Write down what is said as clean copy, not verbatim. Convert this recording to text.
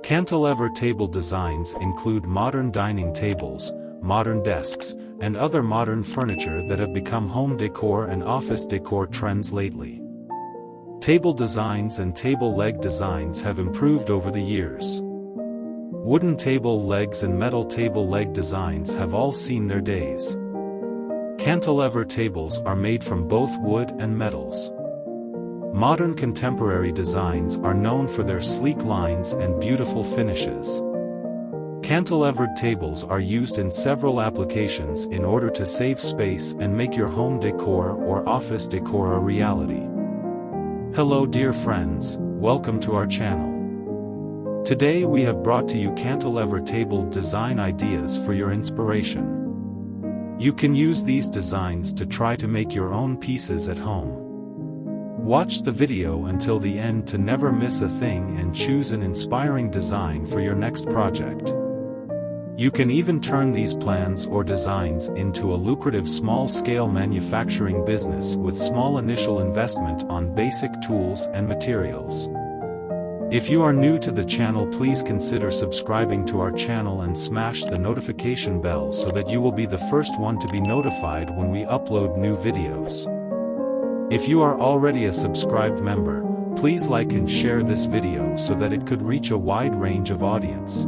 Cantilever table designs include modern dining tables, modern desks, and other modern furniture that have become home decor and office decor trends lately. Table designs and table leg designs have improved over the years. Wooden table legs and metal table leg designs have all seen their days. Cantilever tables are made from both wood and metals. Modern contemporary designs are known for their sleek lines and beautiful finishes. Cantilevered tables are used in several applications in order to save space and make your home decor or office decor a reality. Hello dear friends, welcome to our channel. Today we have brought to you cantilever table design ideas for your inspiration. You can use these designs to try to make your own pieces at home. Watch the video until the end to never miss a thing and choose an inspiring design for your next project. You can even turn these plans or designs into a lucrative small-scale manufacturing business with small initial investment on basic tools and materials. If you are new to the channel, please consider subscribing to our channel and smash the notification bell so that you will be the first one to be notified when we upload new videos. If you are already a subscribed member, please like and share this video so that it could reach a wide range of audience.